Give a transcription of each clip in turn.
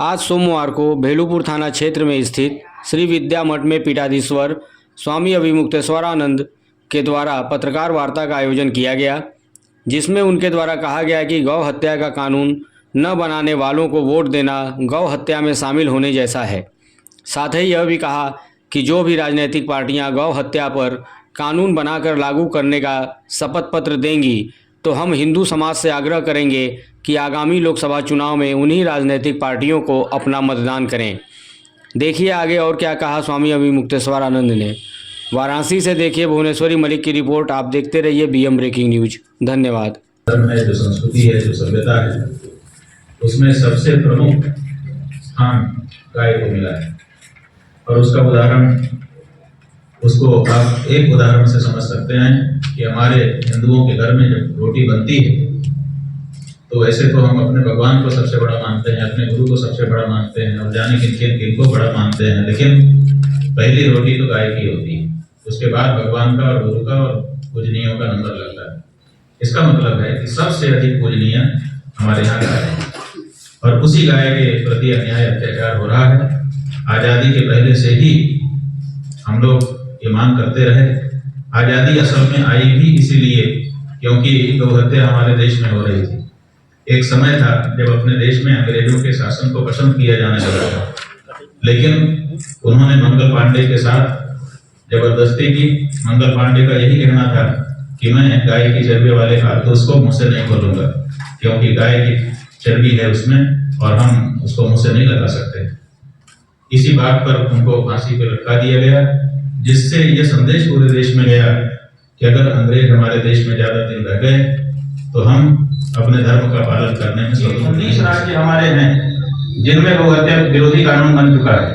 आज सोमवार को भेलूपुर थाना क्षेत्र में स्थित श्री विद्या मठ में पीठाधीश्वर स्वामी अभिमुक्तेश्वरानंद के द्वारा पत्रकार वार्ता का आयोजन किया गया, जिसमें उनके द्वारा कहा गया कि गौ हत्या का कानून न बनाने वालों को वोट देना गौ हत्या में शामिल होने जैसा है। साथ ही यह भी कहा कि जो भी राजनीतिक पार्टियां गौ हत्या पर कानून बनाकर लागू करने का शपथ पत्र देंगी तो हम हिंदू समाज से आग्रह करेंगे कि आगामी लोकसभा चुनाव में उन्हीं राजनीतिक पार्टियों को अपना मतदान करें। देखिए आगे और क्या कहा स्वामी अभिमुक्तेश्वरानंद ने। वाराणसी से देखिए भुवनेश्वरी मलिक की रिपोर्ट। आप देखते रहिए बीएम ब्रेकिंग न्यूज। धन्यवाद। जो संस्कृति है, जो सभ्यता है, उसमें सबसे प्रमुख स्थान गाय को मिला है। और उसका उदाहरण उसको आप एक उदाहरण से समझ सकते हैं कि हमारे हिंदुओं के घर में जब रोटी बनती है तो वैसे तो हम अपने भगवान को सबसे बड़ा मानते हैं, अपने गुरु को सबसे बड़ा मानते हैं और जाने किन को बड़ा मानते हैं, लेकिन पहली रोटी तो गाय की होती है। उसके बाद भगवान का और गुरु का और पूजनीयों का नंबर लगता है। इसका मतलब है कि सबसे अधिक पूजनीय हमारे यहाँ गाय है और उसी गाय के प्रति अन्याय अत्याचार हो रहा है। आजादी के पहले से ही हम लोग ये मांग करते रहे। आजादी असल में आई भी इसीलिए क्योंकि गौ हत्या हमारे देश में हो रही थी। एक समय था जब अपने देश में अंग्रेजों के शासन को पसंद किया जाने लगा था, लेकिन उन्होंने मंगल पांडे के साथ जबरदस्ती की। मंगल पांडे का यही कहना था कि मैं गाय की चर्बी वाले कारतूस को मुंह से नहीं खोलूंगा, क्योंकि गाय की चर्बी है उसमें और हम उसको मुंह से नहीं लगा सकते। इसी बात पर उनको फांसी पे लटका दिया गया, जिससे यह संदेश पूरे देश में गया कि अगर अंग्रेज हमारे देश में ज्यादा दिन रह गए तो हम अपने धर्म का पालन करने में स्वतंत्र नहीं। 19 राज्य हमारे हैं जिनमें गौ हत्या विरोधी कानून बन चुका है।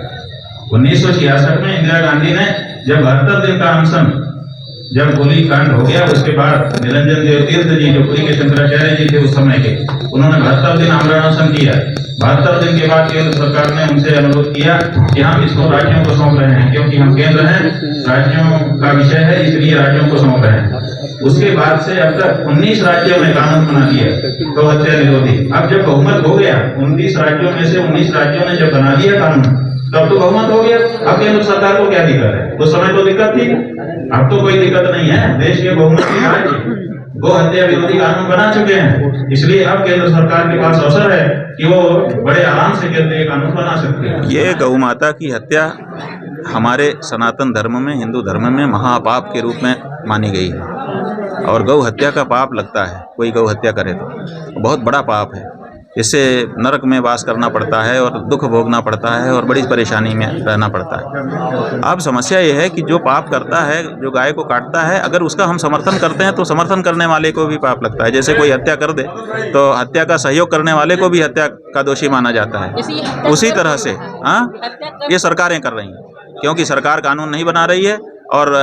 1966 में इंदिरा गांधी ने जब 72 दिन का अनशन, जब गोली कांड हो गया, उसके बाद निरंजन देव तीर्थ जी जो पुरी के शंकराचार्य जी थे उस समय के, उन्होंने 72 दिन आमरण अनशन किया। 72 दिन के बाद केंद्र सरकार ने उनसे अनुरोध किया कि हम इसको राज्यों को सौंप रहे हैं, क्योंकि हम केंद्र हैं, राज्यों का विषय है, इसलिए राज्यों को सौंप रहे हैं। उसके बाद से अब तक 19 राज्यों में कानून बना दिया गौ हत्या निरोधी। अब जब बहुमत हो गया, 29 राज्यों में से 19 राज्यों ने जब बना दिया कानून, तब तो बहुमत हो गया। अब केंद्र सरकार को क्या दिक्कत है? उस समय तो दिक्कत थी, अब तो कोई दिक्कत नहीं है। देश के बहुमत राज्य गौ हत्या विरोधी कानून बना चुके हैं, इसलिए अब केंद्र सरकार के पास अवसर है कि वो बड़े आराम से केंद्रीय कानून बना सकते हैं। ये गौ माता की हत्या हमारे सनातन धर्म में, हिंदू धर्म में महापाप के रूप में मानी गई है और गौ हत्या का पाप लगता है। कोई गौ हत्या करे तो बहुत बड़ा पाप है। इससे नरक में वास करना पड़ता है और दुख भोगना पड़ता है और बड़ी परेशानी में रहना पड़ता है। अब समस्या ये है कि जो पाप करता है, जो गाय को काटता है, अगर उसका हम समर्थन करते हैं तो समर्थन करने वाले को भी पाप लगता है। जैसे कोई हत्या कर दे तो हत्या का सहयोग करने वाले को भी हत्या का दोषी माना जाता है। उसी तरह से ये सरकारें कर रही हैं, क्योंकि सरकार कानून नहीं बना रही है और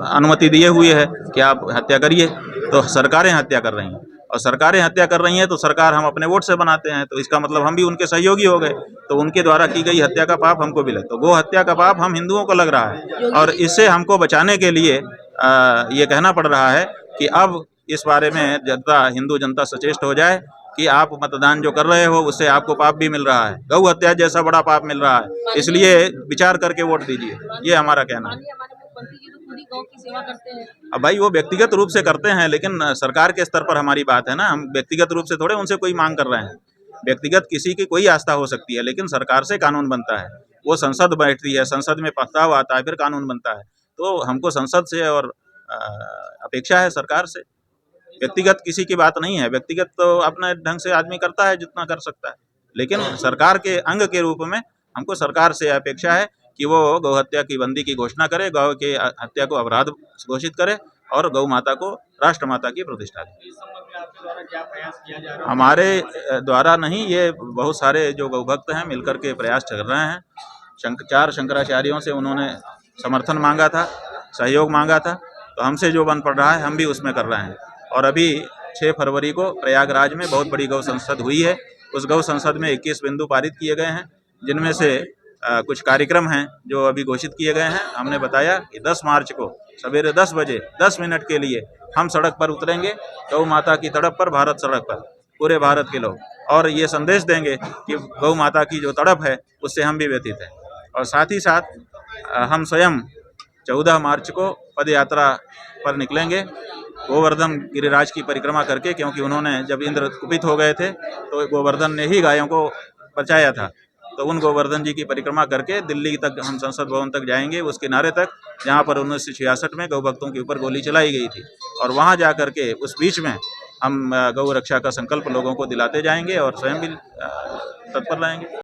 अनुमति दिए हुए है कि आप हत्या करिए, तो सरकारें हत्या कर रही हैं। और सरकारें हत्या कर रही हैं तो सरकार हम अपने वोट से बनाते हैं, तो इसका मतलब हम भी उनके सहयोगी हो गए, तो उनके द्वारा की गई हत्या का पाप हमको भी लगे। तो गो हत्या का पाप हम हिंदुओं को लग रहा है और इससे हमको बचाने के लिए ये कहना पड़ रहा है कि अब इस बारे में जनता, हिंदू जनता सचेत हो जाए कि आप मतदान जो कर रहे हो उससे आपको पाप भी मिल रहा है, गौ हत्या जैसा बड़ा पाप मिल रहा है, इसलिए विचार करके वोट दीजिए। ये हमारा कहना है। गौ की सेवा करते हैं। अब भाई वो व्यक्तिगत रूप से करते हैं, लेकिन सरकार के स्तर पर हमारी बात है ना। हम व्यक्तिगत रूप से थोड़े उनसे कोई मांग कर रहे हैं। व्यक्तिगत किसी की कोई आस्था हो सकती है, लेकिन सरकार से कानून बनता है। वो संसद बैठती है, संसद में प्रस्ताव आता है, फिर कानून बनता है। तो हमको संसद से और अपेक्षा है सरकार से। व्यक्तिगत किसी की बात नहीं है। व्यक्तिगत तो अपने ढंग से आदमी करता है जितना कर सकता है, लेकिन सरकार के अंग के रूप में हमको सरकार से अपेक्षा है कि वो गौ हत्या की बंदी की घोषणा करे, गौ के हत्या को अपराध घोषित करे और गौ माता को राष्ट्र माता की प्रतिष्ठा दे। हमारे द्वारा नहीं, ये बहुत सारे जो गौ भक्त हैं मिलकर के प्रयास चल रहे हैं। 4 शंकराचार्यों से उन्होंने समर्थन मांगा था, सहयोग मांगा था, तो हमसे जो बन पड़ रहा है हम भी उसमें कर रहे हैं। और अभी 6 फरवरी को प्रयागराज में बहुत बड़ी गौ संसद हुई है। उस गौ संसद में 21 बिंदु पारित किए गए हैं, जिनमें से कुछ कार्यक्रम हैं जो अभी घोषित किए गए हैं। हमने बताया कि 10 मार्च को सवेरे 10 बजे 10 मिनट के लिए हम सड़क पर उतरेंगे, गौ माता की तड़प पर, भारत सड़क पर। पूरे भारत के लोग, और ये संदेश देंगे कि गौ माता की जो तड़प है उससे हम भी व्यतीत हैं। और साथ ही साथ हम स्वयं 14 मार्च को पद यात्रा पर निकलेंगे, गोवर्धन गिरिराज की परिक्रमा करके, क्योंकि उन्होंने जब इंद्र कुपित हो गए थे तो गोवर्धन ने ही गायों को बचाया था। तो उन गोवर्धन जी की परिक्रमा करके दिल्ली तक हम संसद भवन तक जाएंगे, उस किनारे तक जहाँ पर 1966 में गौ भक्तों के ऊपर गोली चलाई गई थी, और वहाँ जा कर के उस बीच में हम गौ रक्षा का संकल्प लोगों को दिलाते जाएंगे और स्वयं भी तत्पर रहेंगे।